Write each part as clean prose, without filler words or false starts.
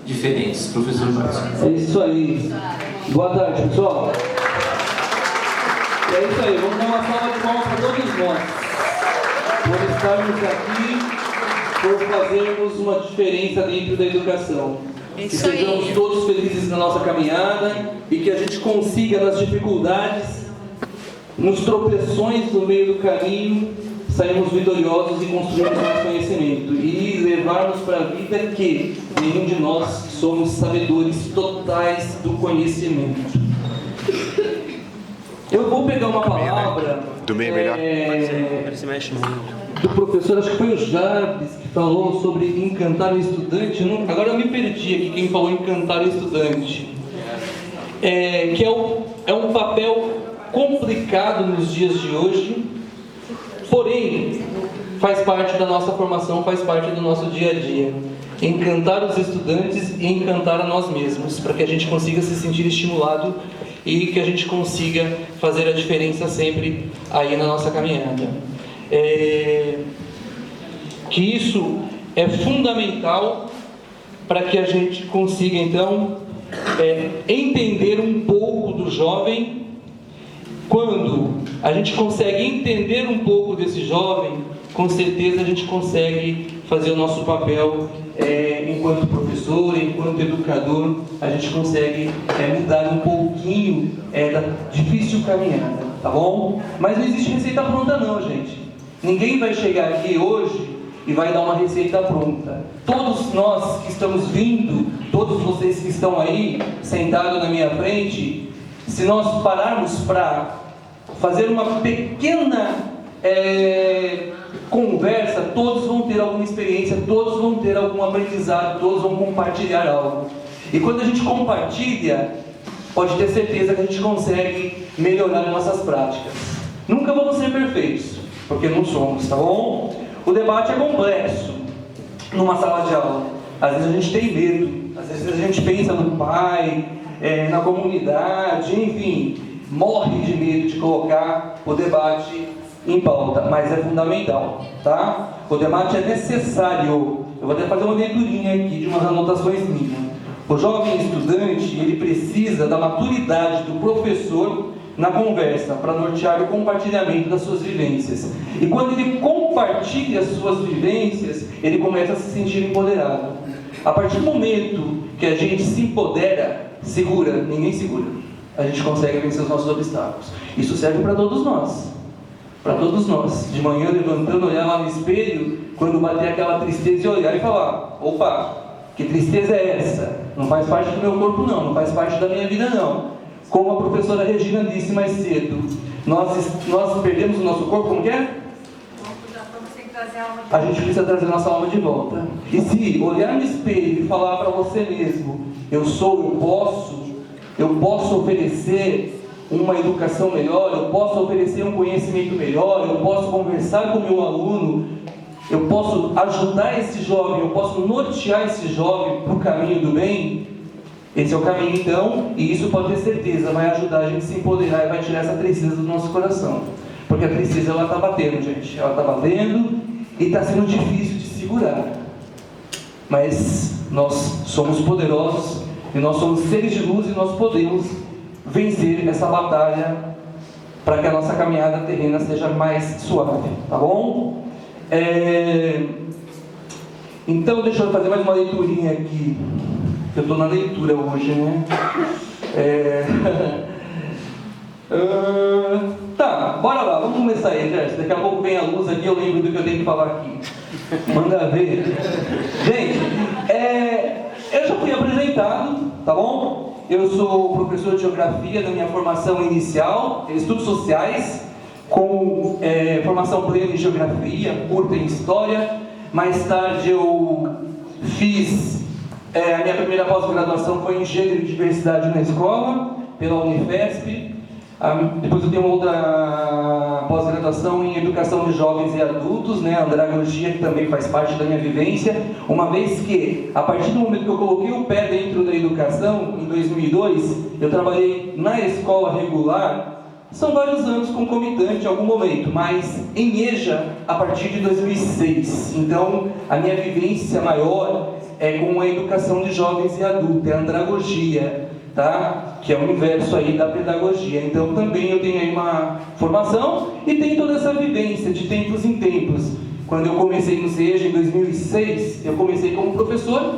diferentes. Professor Márcio. É isso aí. Boa tarde, pessoal. É isso aí, vamos dar uma salva de palmas para todos nós por estarmos aqui, por fazermos uma diferença dentro da educação. Que sejamos todos felizes na nossa caminhada e que a gente consiga, nas dificuldades, nos tropeções no meio do caminho, sairmos vitoriosos e construirmos mais conhecimento e levarmos para a vida que nenhum de nós somos sabedores totais do conhecimento. Eu vou pegar uma palavra do professor, acho que foi o Jarbes, que falou sobre encantar o estudante. Agora eu me perdi aqui quem falou encantar o estudante. Que é um papel complicado nos dias de hoje, porém faz parte da nossa formação, faz parte do nosso dia a dia. Encantar os estudantes e encantar a nós mesmos, para que a gente consiga se sentir estimulado e que a gente consiga fazer a diferença sempre aí na nossa caminhada. Que isso é fundamental para que a gente consiga, então, entender um pouco do jovem. Quando a gente consegue entender um pouco desse jovem, com certeza a gente consegue fazer o nosso papel enquanto professor, enquanto educador, a gente consegue mudar um pouquinho da difícil caminhada, tá bom? Mas não existe receita pronta não, gente. Ninguém vai chegar aqui hoje e vai dar uma receita pronta. Todos nós que estamos vindo, todos vocês que estão aí, sentados na minha frente, se nós pararmos para fazer uma pequena conversa, todos vão ter alguma experiência, todos vão ter algum aprendizado, todos vão compartilhar algo. E quando a gente compartilha, pode ter certeza que a gente consegue melhorar nossas práticas. Nunca vamos ser perfeitos, porque não somos, tá bom? O debate é complexo numa sala de aula. Às vezes a gente tem medo, às vezes a gente pensa no pai, na comunidade, enfim, morre de medo de colocar o debate em pauta, mas é fundamental, tá? O debate é necessário. Eu vou até fazer uma leiturinha aqui de umas anotações minhas. O jovem estudante, ele precisa da maturidade do professor na conversa, para nortear o compartilhamento das suas vivências. E quando ele compartilha as suas vivências, ele começa a se sentir empoderado. A partir do momento que a gente se empodera, segura, ninguém segura, a gente consegue vencer os nossos obstáculos. Isso serve para todos nós. Para todos nós. De manhã, levantando, olhar lá no espelho, quando bater aquela tristeza e olhar e falar: opa, que tristeza é essa? Não faz parte do meu corpo não, não faz parte da minha vida não. Como a professora Regina disse mais cedo, nós perdemos o nosso corpo, como que é? A gente precisa trazer nossa alma de volta. E se olhar no espelho e falar para você mesmo: eu posso oferecer uma educação melhor, eu posso oferecer um conhecimento melhor, eu posso conversar com o meu aluno, eu posso ajudar esse jovem, eu posso nortear esse jovem para o caminho do bem. Esse é o caminho então, e isso pode ter certeza, vai ajudar a gente a se empoderar e vai tirar essa tristeza do nosso coração. Porque a tristeza, ela está batendo, gente, ela está batendo e está sendo difícil de segurar. Mas nós somos poderosos e nós somos seres de luz e nós podemos vencer essa batalha para que a nossa caminhada terrena seja mais suave, tá bom? Então deixa eu fazer mais uma leiturinha aqui. Eu estou na leitura hoje, né? Tá, bora lá, vamos começar aí, Gerson. Daqui a pouco vem a luz aqui, eu lembro do que eu tenho que falar aqui. Manda ver. Gente, eu já fui apresentado, tá bom? Eu sou professor de Geografia na minha formação inicial, em Estudos Sociais, com formação plena em Geografia, curta em História. Mais tarde eu fiz, a minha primeira pós-graduação foi em Gênero e Diversidade na escola, pela Unifesp. Depois eu tenho uma outra pós-graduação em Educação de Jovens e Adultos, né, Andragogia, que também faz parte da minha vivência, uma vez que, a partir do momento que eu coloquei o pé dentro da educação, em 2002, eu trabalhei na escola regular São vários anos concomitantes em algum momento, mas em EJA a partir de 2006. Então, a minha vivência maior é com a educação de jovens e adultos, é a andragogia, tá? Que é o universo aí da pedagogia. Então, também eu tenho aí uma formação e tenho toda essa vivência de tempos em tempos. Quando eu comecei no CEJA em 2006, eu comecei como professor.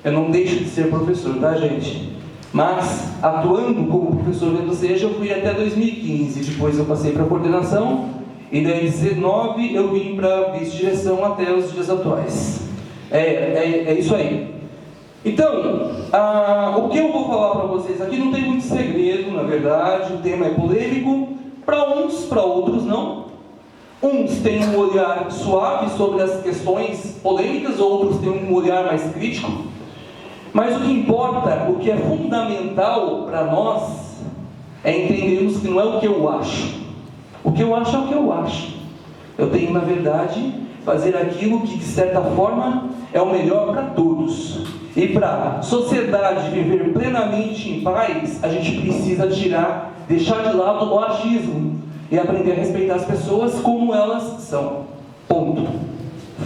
Eu não deixo de ser professor, tá, gente? Mas, atuando como professor dentro do CEJA, eu fui até 2015. Depois eu passei para coordenação. E daí, em 2019, eu vim para vice-direção até os dias atuais. É isso aí. Então, o que eu vou falar para vocês aqui não tem muito segredo, na verdade. O tema é polêmico. Para uns, para outros não. Uns têm um olhar suave sobre as questões polêmicas, outros têm um olhar mais crítico. Mas o que importa, o que é fundamental para nós, é entendermos que não é o que eu acho. O que eu acho é o que eu acho. Eu tenho, na verdade, fazer aquilo que, de certa forma, é o melhor para todos. E para a sociedade viver plenamente em paz, a gente precisa deixar de lado o achismo e aprender a respeitar as pessoas como elas são. Ponto.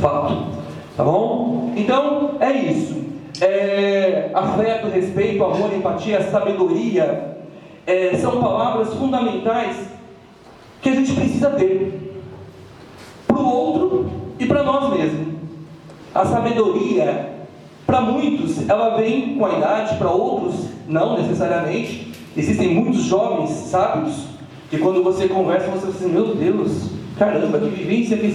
Fato. Tá bom? Então, é isso. Afeto, respeito, amor, empatia, sabedoria são palavras fundamentais que a gente precisa ter para o outro e para nós mesmos. A sabedoria, para muitos, ela vem com a idade, para outros, não necessariamente. Existem muitos jovens sábios que quando você conversa, você diz assim, meu Deus, caramba, que vivência que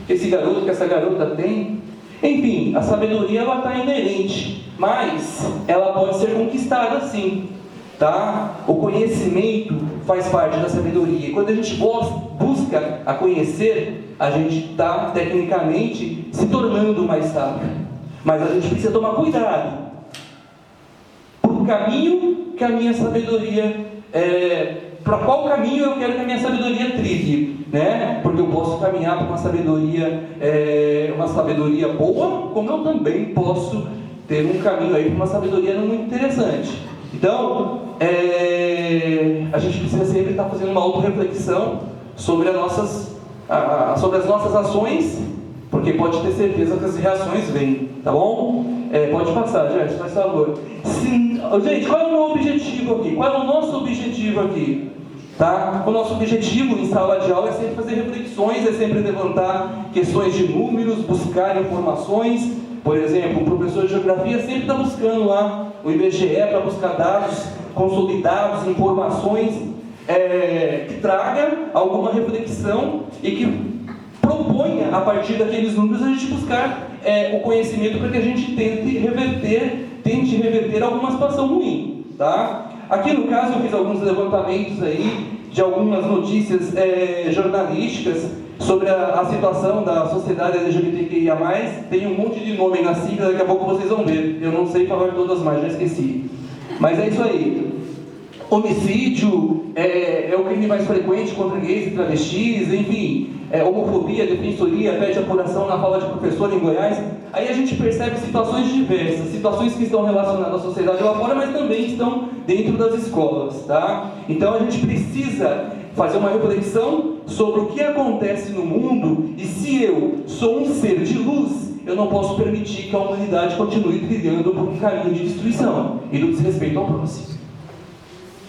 esse garoto, que essa garota tem. Enfim, a sabedoria ela está inerente, mas ela pode ser conquistada sim, tá? O conhecimento faz parte da sabedoria. E quando a gente busca a conhecer, a gente está tecnicamente se tornando mais sábio. Mas a gente precisa tomar cuidado por caminho que a minha sabedoria para qual caminho eu quero que a minha sabedoria trilhe, né? Porque eu posso caminhar para uma sabedoria boa, como eu também posso ter um caminho aí para uma sabedoria não muito interessante. Então, a gente precisa sempre estar fazendo uma autorreflexão sobre as nossas ações, porque pode ter certeza que as reações vêm, tá bom? Pode passar, Gerson, faz favor. Gente, qual é o meu objetivo aqui? Qual é o nosso objetivo aqui? Tá? O nosso objetivo em sala de aula é sempre fazer reflexões, é sempre levantar questões de números, buscar informações. Por exemplo, o professor de geografia sempre está buscando lá o IBGE para buscar dados consolidados, informações que traga alguma reflexão e que proponha, a partir daqueles números, a gente buscar o conhecimento para que a gente tente reverter alguma situação ruim, tá? Aqui no caso eu fiz alguns levantamentos aí de algumas notícias jornalísticas sobre a situação da sociedade LGBTQIA+. Tem um monte de nome na sigla, daqui a pouco vocês vão ver. Eu não sei falar todas mais, já esqueci. Mas é isso aí. Homicídio é o crime mais frequente contra gays e travestis, enfim, homofobia, defensoria, pede apuração na fala de professor em Goiás. Aí a gente percebe situações diversas, situações que estão relacionadas à sociedade lá fora, mas também estão dentro das escolas, tá? Então a gente precisa fazer uma reflexão sobre o que acontece no mundo e se eu sou um ser de luz, eu não posso permitir que a humanidade continue trilhando por um caminho de destruição e do desrespeito ao próximo.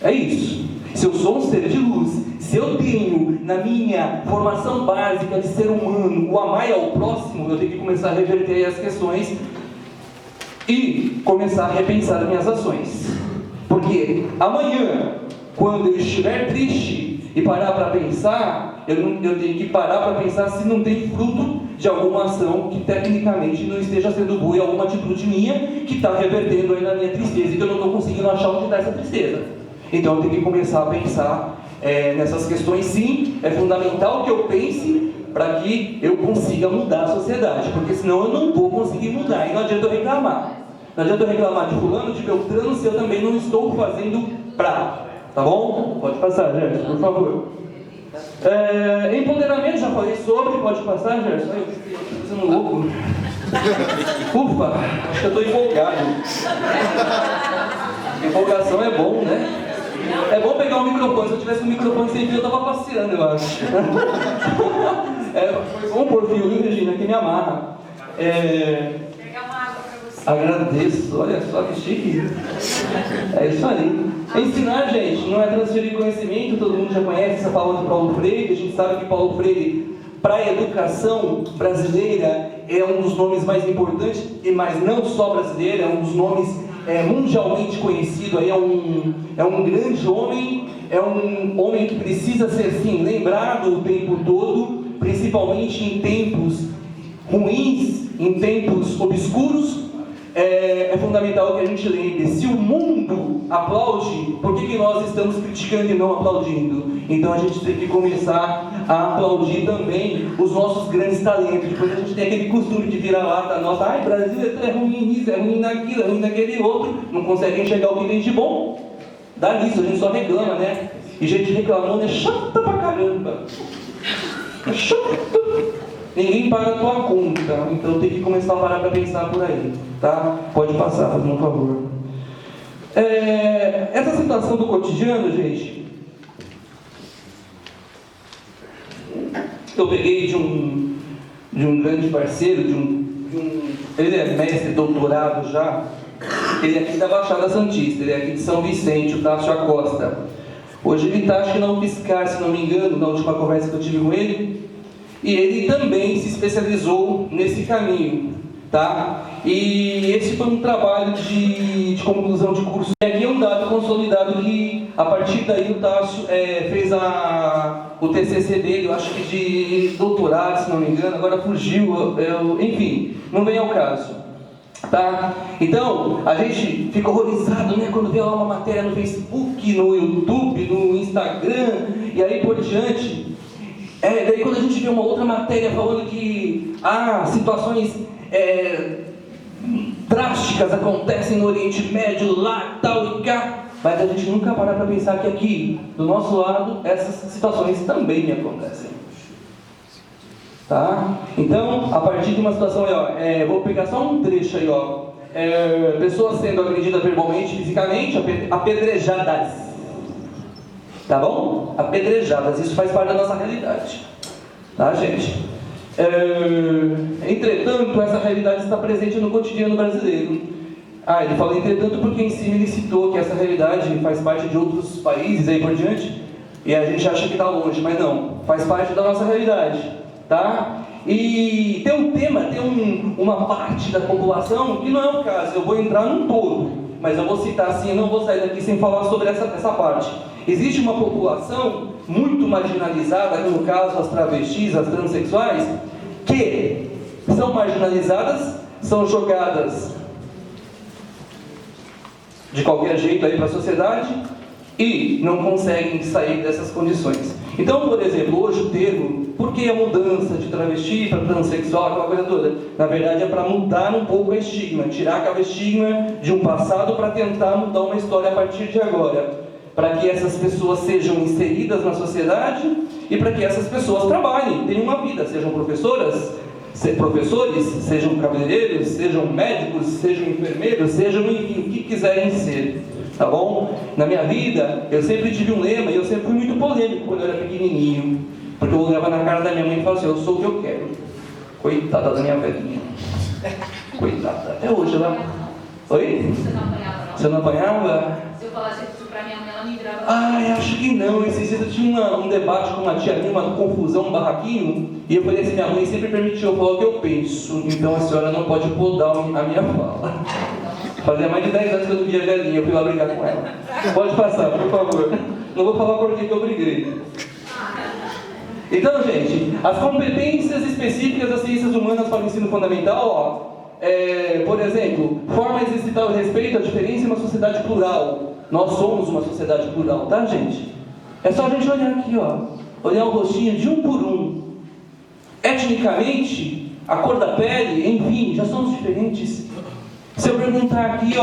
É isso. Se eu sou um ser de luz, se eu tenho na minha formação básica de ser humano o amar ao próximo, eu tenho que começar a reverter as questões e começar a repensar as minhas ações. Porque amanhã, quando eu estiver triste e parar para pensar, eu tenho que parar para pensar se não tem fruto de alguma ação que tecnicamente não esteja sendo boa e alguma atitude minha que está revertendo aí na minha tristeza e que eu não estou conseguindo achar onde está essa tristeza. Então eu tenho que começar a pensar nessas questões. Sim, é fundamental que eu pense para que eu consiga mudar a sociedade, porque senão eu não vou conseguir mudar, e não adianta eu reclamar. Não adianta eu reclamar de fulano, de Beltrano, se eu também não estou fazendo pra. Tá bom? Pode passar, Gerson, por favor. Empoderamento, já falei sobre, pode passar, Gerson? Eu estou fazendo louco. Ufa, acho que eu estou empolgado. Empolgação é bom, né? É bom pegar um microfone. Se eu tivesse um microfone sem fio, eu tava passeando, eu acho. Vamos pôr fio, viu, Regina? Que me amarra. Pegar uma água pra você. Agradeço, olha só que chique. É isso aí. Ensinar, gente, não é transferir conhecimento. Todo mundo já conhece essa palavra de Paulo Freire. A gente sabe que Paulo Freire, para a educação brasileira, é um dos nomes mais importantes, mas não só brasileiro, é um dos nomes mundialmente conhecido. Aí é um grande homem, é um homem que precisa ser, sim, lembrado o tempo todo, principalmente em tempos ruins, em tempos obscuros. É fundamental que a gente lembre, se o mundo aplaude, por que nós estamos criticando e não aplaudindo? Então a gente tem que começar a aplaudir também os nossos grandes talentos. Depois a gente tem aquele costume de virar lata nossa, ai, Brasil é ruim nisso, é ruim naquilo, é ruim naquele outro, não consegue enxergar o que tem de bom. Dá nisso, a gente só reclama, né? E gente reclamando é chata pra caramba. É chata. Ninguém paga a tua conta, então tem que começar a parar para pensar por aí, tá? Pode passar, fazendo um favor. Essa situação do cotidiano, gente, eu peguei de um grande parceiro, ele é mestre, doutorado já, ele é aqui da Baixada Santista, ele é aqui de São Vicente, o Tássio Acosta. Hoje ele está, acho que na UFSCar, se não me engano, na última conversa que eu tive com ele. E ele também se especializou nesse caminho, tá? E esse foi um trabalho de conclusão de curso. E aqui é um dado consolidado que, a partir daí, o Tássio fez o TCC dele, eu acho que de doutorado, se não me engano, agora fugiu, enfim, não vem ao caso, tá? Então, a gente fica horrorizado, né, quando vê lá uma matéria no Facebook, no YouTube, no Instagram, e aí por diante. Daí quando a gente vê uma outra matéria falando que situações drásticas acontecem no Oriente Médio, lá, tal e cá, mas a gente nunca para para pensar que aqui, do nosso lado, essas situações também acontecem. Tá? Então, a partir de uma situação aí, vou pegar só um trecho aí, pessoas sendo agredidas verbalmente, fisicamente, apedrejadas. Tá bom? Apedrejadas, isso faz parte da nossa realidade. Tá, gente? Entretanto, essa realidade está presente no cotidiano brasileiro. Ele falou entretanto porque em cima ele citou que essa realidade faz parte de outros países aí por diante, e a gente acha que está longe, mas não, faz parte da nossa realidade. Tá? E tem um tema, tem uma parte da população que não é o caso, eu vou entrar num todo, mas eu vou citar assim, eu não vou sair daqui sem falar sobre essa parte. Existe uma população muito marginalizada, no caso as travestis, as transexuais, que são marginalizadas, são jogadas de qualquer jeito aí para a sociedade e não conseguem sair dessas condições. Então, por exemplo, hoje o termo, por que a mudança de travesti para transexual, aquela coisa toda? Na verdade é para mudar um pouco a estigma, tirar aquele estigma de um passado para tentar mudar uma história a partir de agora. Para que essas pessoas sejam inseridas na sociedade e para que essas pessoas trabalhem, tenham uma vida, sejam professores, sejam cabeleireiros, sejam médicos, sejam enfermeiros, sejam enfim, o que quiserem ser, tá bom? Na minha vida, eu sempre tive um lema e eu sempre fui muito polêmico quando eu era pequenininho, porque eu olhava na cara da minha mãe e falava assim, eu sou o que eu quero. Coitada da minha velhinha. Coitada. Até hoje ela... Oi? Você não apanhava, não? Você não apanhava? Se eu falasse isso pra minha mãe, ela me virava. Acho que não. Esses dias eu tinha um debate com uma tia minha, uma confusão, um barraquinho, e eu falei assim, minha mãe sempre permitiu eu falar o que eu penso, então a senhora não pode podar a minha fala. Fazia mais de 10 anos que eu não via velhinha, eu fui lá brigar com ela. Pode passar, por favor. Não vou falar por que eu briguei. Então, gente, as competências específicas das ciências humanas para o ensino fundamental, por exemplo, forma de exercitar o respeito à diferença em uma sociedade plural. Nós somos uma sociedade plural, tá, gente? É só a gente olhar aqui, olhar o rostinho de um por um. Etnicamente, a cor da pele, enfim, já somos diferentes. Se eu perguntar aqui,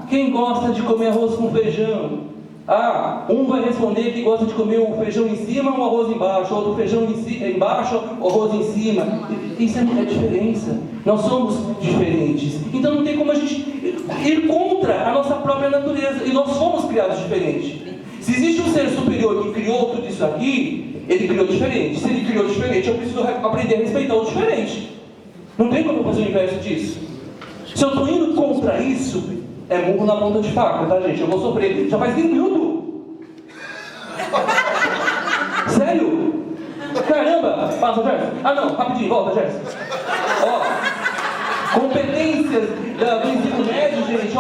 quem gosta de comer arroz com feijão? Um vai responder que gosta de comer o feijão em cima ou o arroz embaixo, outro feijão embaixo, o arroz em cima. Isso é diferença. Nós somos diferentes. Então não tem como a gente ir contra a nossa própria natureza. E nós fomos criados diferentes. Se existe um ser superior que criou tudo isso aqui, ele criou diferente. Se ele criou diferente, eu preciso aprender a respeitar o diferente. Não tem como eu fazer o inverso disso. Se eu estou indo contra isso, é murro na ponta de faca, tá, gente? Eu vou sofrer. Já faz 20 minutos. Sério? Caramba! Passa, Gerson. Não, rapidinho, volta, Gerson. Competências do ensino médio, gente,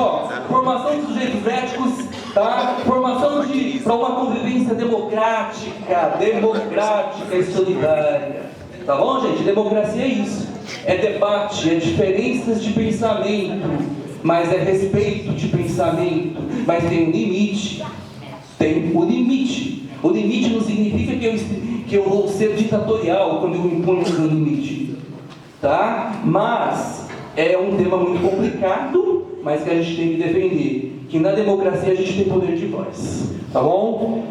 formação de sujeitos éticos, tá? Formação para uma convivência democrática e solidária. Tá bom, gente? Democracia é isso. É debate, é diferenças de pensamento, mas é respeito de pensamento, mas tem um limite. Tem um limite. O limite não significa que eu vou ser ditatorial quando eu imponho o limite, tá? Mas é um tema muito complicado, mas que a gente tem que defender. Que na democracia a gente tem poder de voz, tá bom?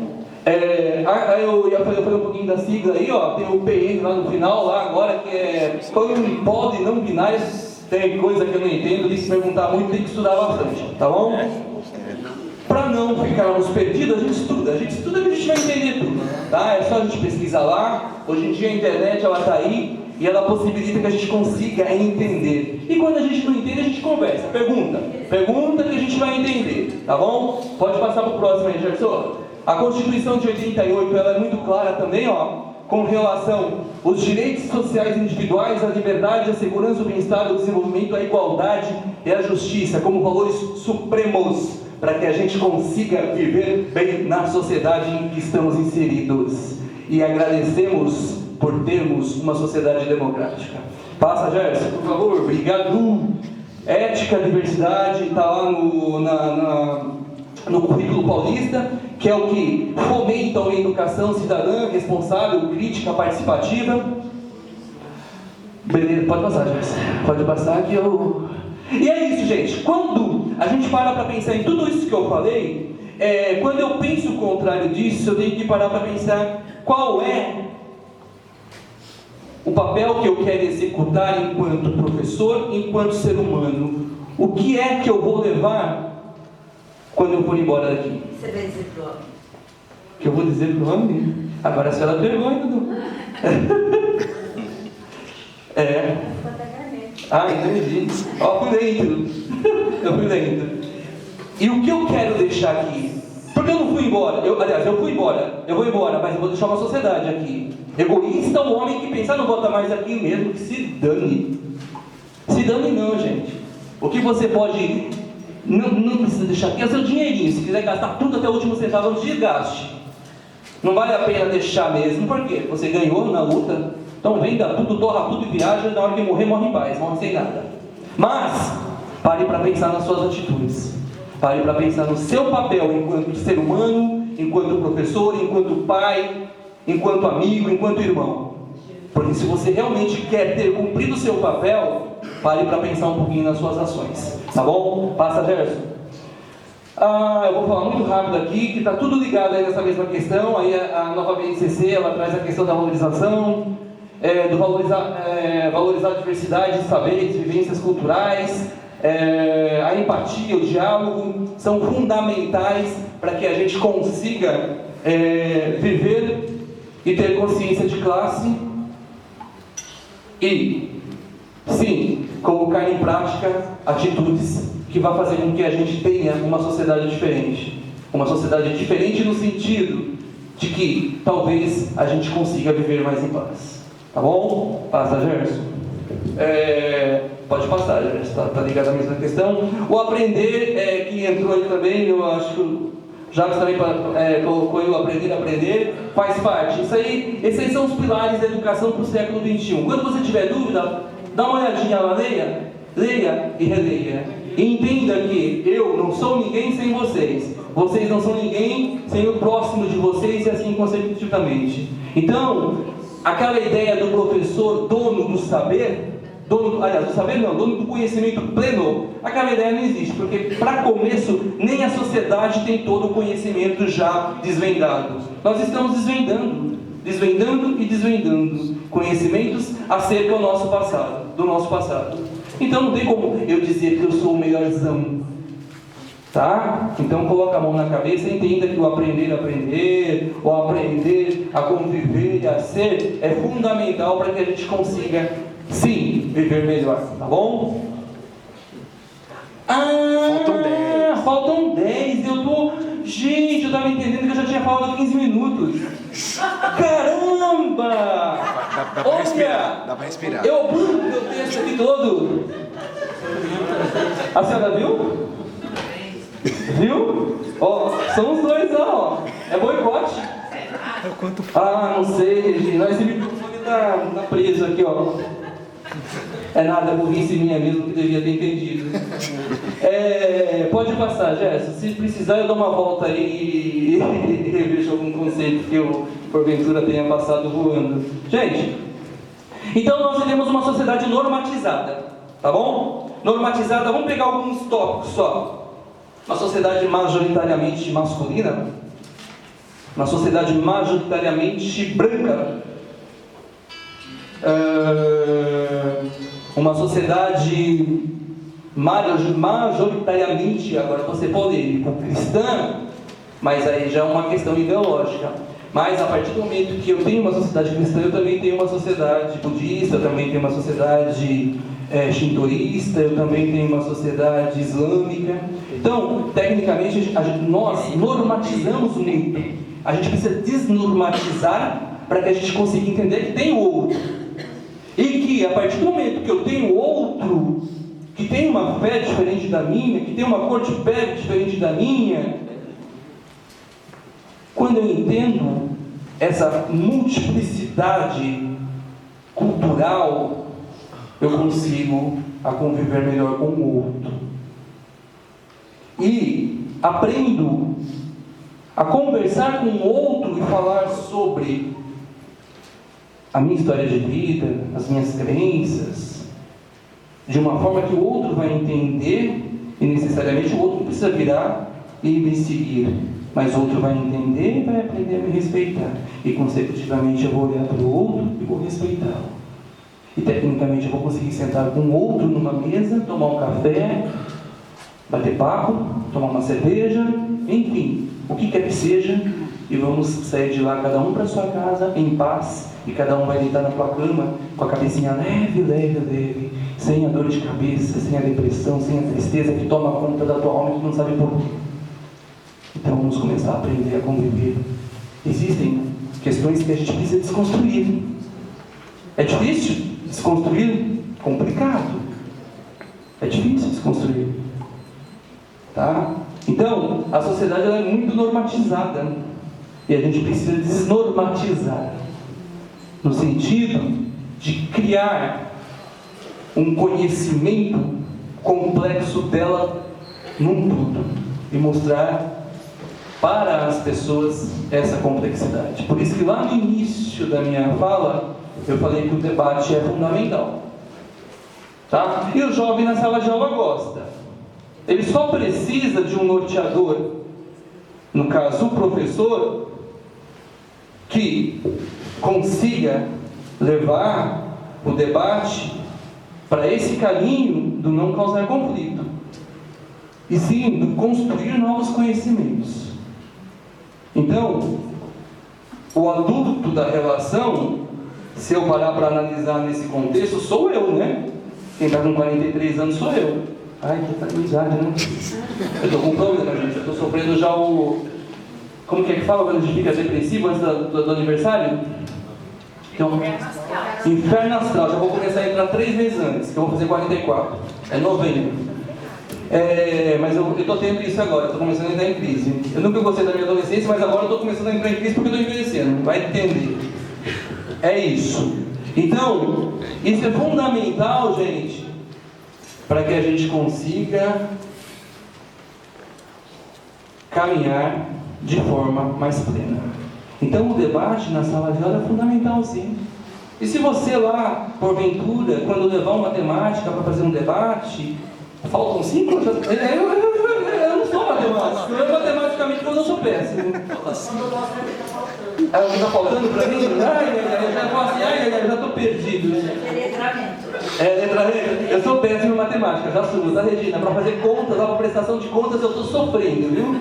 Eu falei um pouquinho da sigla aí, tem o PN lá no final, lá agora, que é pode não binário. Tem coisa que eu não entendo, tem que se perguntar muito, tem que estudar bastante, tá bom? Para não ficarmos perdidos, a gente estuda que a gente vai entender tudo, tá? É só a gente pesquisar lá. Hoje em dia a internet, ela está aí e ela possibilita que a gente consiga entender. E quando a gente não entende, a gente conversa, pergunta que a gente vai entender, tá bom? Pode passar para o próximo aí, Gerson. A Constituição de 88, ela é muito clara também, com relação aos direitos sociais individuais, a liberdade, a segurança, o bem-estar, o desenvolvimento, a igualdade e a justiça como valores supremos para que a gente consiga viver bem na sociedade em que estamos inseridos. E agradecemos por termos uma sociedade democrática. Passa, Gerson, por favor. Obrigado. Ética, diversidade, está lá no currículo paulista, que é o que fomenta uma educação cidadã, responsável, crítica, participativa. Beleza, pode passar, Gerson. Pode passar que eu... E é isso, gente. Quando a gente para pensar em tudo isso que eu falei, quando eu penso o contrário disso, eu tenho que parar para pensar qual é o papel que eu quero executar enquanto professor, enquanto ser humano. O que é que eu vou levar quando eu for embora daqui? Você vai dizer pro homem? O que eu vou dizer pro homem? Agora a senhora pergunta, Dudu. Entendi. Fui dentro. Eu fui dentro. E o que eu quero deixar aqui? Porque eu não fui embora. Eu fui embora. Eu vou embora, mas eu vou deixar uma sociedade aqui. Egoísta o homem que pensar, não vou estar mais aqui mesmo, que se dane. Se dane não, gente. O que você pode... Não precisa deixar aqui é seu dinheirinho. Se quiser gastar tudo até o último centavo, desgaste. Não vale a pena deixar mesmo. Por quê? Você ganhou na luta. Então venda tudo, torra tudo e viaja. Na hora que morrer, morre em paz. Morre sem nada. Mas, pare para pensar nas suas atitudes. Pare para pensar no seu papel enquanto ser humano, enquanto professor, enquanto pai, enquanto amigo, enquanto irmão. Porque se você realmente quer ter cumprido o seu papel, pare para pensar um pouquinho nas suas ações. Tá bom? Passa, Gerson. Eu vou falar muito rápido aqui, que está tudo ligado aí nessa mesma questão. Aí a nova BNCC, ela traz a questão da valorização, do valorizar a diversidade de saberes, vivências culturais, a empatia, o diálogo, são fundamentais para que a gente consiga viver e ter consciência de classe e, sim, colocar em prática atitudes que vão fazer com que a gente tenha uma sociedade diferente. Uma sociedade diferente no sentido de que talvez a gente consiga viver mais em paz. Tá bom? Passa, Gerson. Pode passar, Gerson. Tá ligado à mesma questão. O aprender, que entrou aí também, eu acho que o Jacques também colocou aí o aprender, faz parte. Esses aí são os pilares da educação para o século XXI. Quando você tiver dúvida, dá uma olhadinha lá, leia e releia. E entenda que eu não sou ninguém sem vocês. Vocês não são ninguém sem o próximo de vocês e assim consecutivamente. Então, aquela ideia do professor dono do saber aliás, do saber não, dono do conhecimento pleno, a Gamaleia não existe, porque para começo, nem a sociedade tem todo o conhecimento já desvendado. Nós estamos desvendando e desvendando conhecimentos acerca do nosso passado. Então não tem como eu dizer que eu sou o melhorzão, tá? Então coloca a mão na cabeça e entenda que o aprender a aprender, o aprender a conviver e a ser, é fundamental para que a gente consiga, sim, viver melhor, tá bom? Faltam 10. Gente, eu estava entendendo que eu já tinha falado 15 minutos. Caramba! Dá pra respirar, dá pra respirar. Eu abuso meu texto aqui todo. A senhora viu? Viu? Ó, são os dois, ó. É boicote? Não sei, Regina. Esse microfone tá preso aqui, ó. É nada, burrice minha mesmo que devia ter entendido. Pode passar, Gerson. Se precisar, eu dou uma volta aí e revejo algum conceito que eu, porventura, tenha passado voando. Gente, então nós vivemos uma sociedade normatizada, tá bom? Normatizada, vamos pegar alguns tópicos só. Uma sociedade majoritariamente masculina, uma sociedade majoritariamente branca, uma sociedade majoritariamente, agora você pode cristã, mas aí já é uma questão ideológica. Mas a partir do momento que eu tenho uma sociedade cristã, eu também tenho uma sociedade budista, eu também tenho uma sociedade shintoísta, eu também tenho uma sociedade islâmica. Então, tecnicamente, nós normatizamos muito. A gente precisa desnormatizar para que a gente consiga entender que tem o outro. E que a partir do momento que eu tenho outro, que tem uma fé diferente da minha, que tem uma cor de pele diferente da minha, quando eu entendo essa multiplicidade cultural, eu consigo conviver melhor com o outro. E aprendo a conversar com o outro e falar sobre a minha história de vida, as minhas crenças, de uma forma que o outro vai entender, e necessariamente o outro não precisa virar e me seguir, mas o outro vai entender e vai aprender a me respeitar, e consecutivamente eu vou olhar para o outro e vou respeitá-lo, e tecnicamente eu vou conseguir sentar com o outro numa mesa, tomar um café, bater papo, tomar uma cerveja, enfim, o que quer que seja, e vamos sair de lá cada um para sua casa em paz, e cada um vai deitar na sua cama com a cabecinha leve, leve, leve, sem a dor de cabeça, sem a depressão, sem a tristeza que toma conta da tua alma e tu não sabe por quê. Então vamos começar a aprender a conviver. Existem questões que a gente precisa desconstruir. É difícil desconstruir? Complicado. É difícil desconstruir. Tá? Então, a sociedade ela é muito normatizada. E a gente precisa desnormatizar. No sentido de criar um conhecimento complexo dela num todo. E mostrar para as pessoas essa complexidade. Por isso que lá no início da minha fala, eu falei que o debate é fundamental. Tá? E o jovem na sala de aula gosta. Ele só precisa de um norteador, no caso o professor, que consiga levar o debate para esse caminho do não causar conflito, e sim do construir novos conhecimentos. Então, o adulto da relação, se eu parar para analisar nesse contexto, sou eu, né? Quem está com 43 anos sou eu. Ai, que idade, né? Eu estou com problema, gente. Eu estou sofrendo já o... Como que fala quando a gente fica depressivo antes do aniversário? Então, inferno astral. Já vou começar a entrar 3 meses antes, que eu vou fazer 44. É novembro. Mas eu estou tendo isso agora. Estou começando a entrar em crise. Eu nunca gostei da minha adolescência, mas agora eu estou começando a entrar em crise porque eu estou envelhecendo. Vai entender. É isso. Então, isso é fundamental, gente, para que a gente consiga caminhar de forma mais plena. Então o debate na sala de aula é fundamental, sim. E se você lá, porventura, quando levar uma matemática para fazer um debate, faltam 5? Eu não sou matemático. Eu matematicamente eu não sou péssimo. Ah, o que está faltando para mim? Eu já falo assim, eu já estou perdido. Letramento. Eu sou péssimo em matemática, já assumo, tá, Regina? Para fazer contas, para prestação de contas, eu estou sofrendo, viu?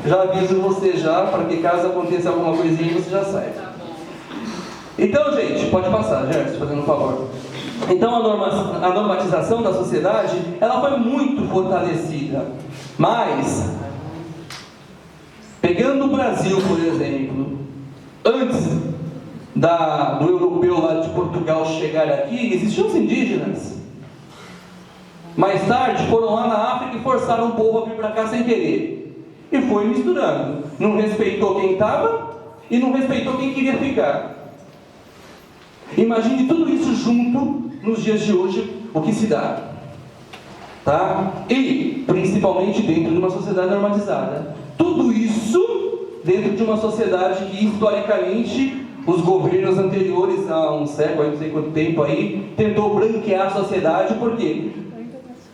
Já aviso você já, para que caso aconteça alguma coisinha, você já saiba. Então, gente, pode passar, Gerson, fazendo um favor. Então, a normatização da sociedade, ela foi muito fortalecida. Mas, pegando o Brasil, por exemplo, antes do europeu lá de Portugal chegar aqui, existiam os indígenas. Mais tarde, foram lá na África e forçaram o povo a vir para cá sem querer. E foi misturando. Não respeitou quem estava e não respeitou quem queria ficar. Imagine tudo isso junto, nos dias de hoje, o que se dá. Tá? E, principalmente, dentro de uma sociedade normatizada. Tudo isso dentro de uma sociedade que, historicamente, os governos anteriores, há um século, não sei quanto tempo aí, tentou branquear a sociedade. Por quê?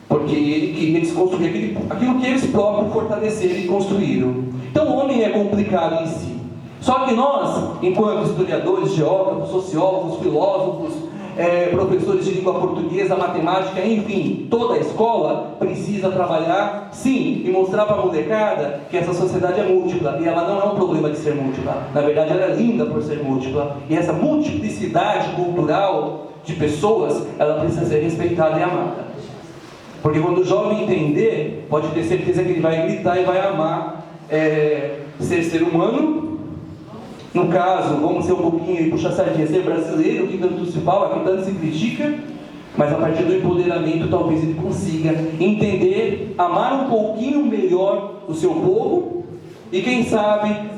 Porque eles construíram aquilo que eles próprios fortaleceram e construíram. Então, o homem é complicado em si. Só que nós, enquanto historiadores, geógrafos, sociólogos, filósofos, professores de língua portuguesa, matemática, enfim, toda a escola precisa trabalhar, sim, e mostrar para a molecada que essa sociedade é múltipla, e ela não é um problema de ser múltipla, na verdade ela é linda por ser múltipla, e essa multiplicidade cultural de pessoas, ela precisa ser respeitada e amada. Porque quando o jovem entender, pode ter certeza que ele vai gritar e vai amar ser humano. No caso, vamos ser um pouquinho e puxar a sardinha, ser brasileiro, que tanto se fala, que tanto se critica, mas a partir do empoderamento talvez ele consiga entender, amar um pouquinho melhor o seu povo e quem sabe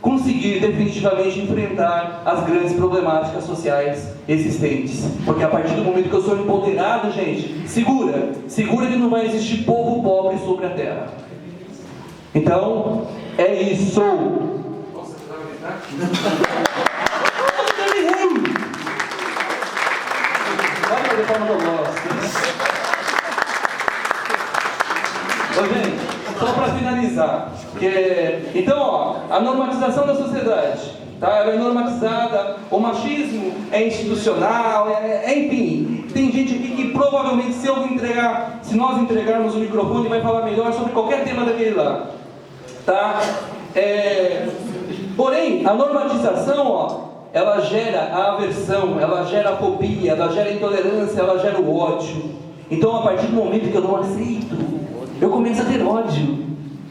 conseguir definitivamente enfrentar as grandes problemáticas sociais existentes. Porque a partir do momento que eu sou empoderado, gente, segura que não vai existir povo pobre sobre a terra. Então, é isso. Pode fazer forma que eu gosto. Ô, gente, só para finalizar. Então, a normatização da sociedade, tá? Ela é normatizada, o machismo é institucional, enfim. Tem gente aqui que provavelmente, se nós entregarmos o microfone, vai falar melhor sobre qualquer tema daquele lá. Tá? Porém, a normatização, ela gera a aversão, ela gera a fobia, ela gera a intolerância, ela gera o ódio. Então, a partir do momento que eu não aceito, eu começo a ter ódio.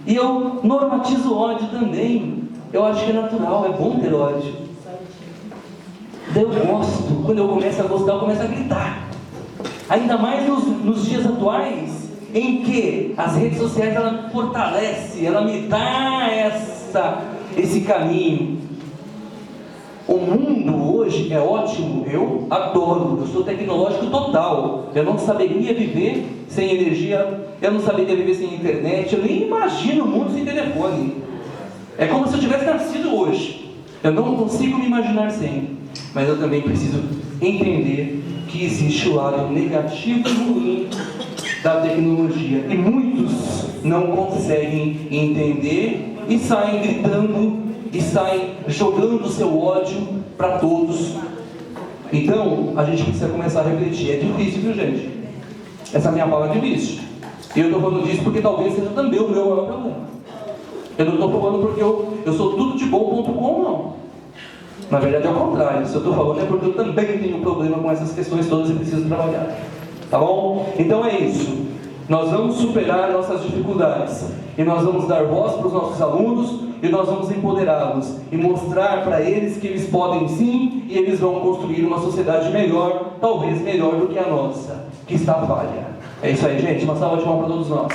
E eu normatizo o ódio também. Eu acho que é natural, é bom ter ódio. Daí eu gosto. Quando eu começo a gostar, eu começo a gritar. Ainda mais nos dias atuais, em que as redes sociais, ela me fortalece, ela me dá esse caminho. O mundo hoje é ótimo, eu adoro, eu sou tecnológico total. Eu não saberia viver sem energia, eu não saberia viver sem internet, eu nem imagino o mundo sem telefone. É como se eu tivesse nascido hoje. Eu não consigo me imaginar sem. Mas eu também preciso entender que existe o lado negativo e ruim da tecnologia. E muitos não conseguem entender e saem gritando e saem jogando o seu ódio para todos. Então, a gente precisa começar a refletir. É difícil, viu, gente? Essa minha fala é difícil. E eu estou falando disso porque talvez seja também o meu maior problema. Eu não estou falando porque eu sou tudo de bom.com, não. Na verdade é o contrário. Se eu estou falando é porque eu também tenho problema com essas questões todas e preciso trabalhar. Tá bom? Então é isso. Nós vamos superar nossas dificuldades. E nós vamos dar voz para os nossos alunos. E nós vamos empoderá-los. E mostrar para eles que eles podem sim. E eles vão construir uma sociedade melhor. Talvez melhor do que a nossa, que está falha. É isso aí, gente. Uma salva de palmas para todos nós.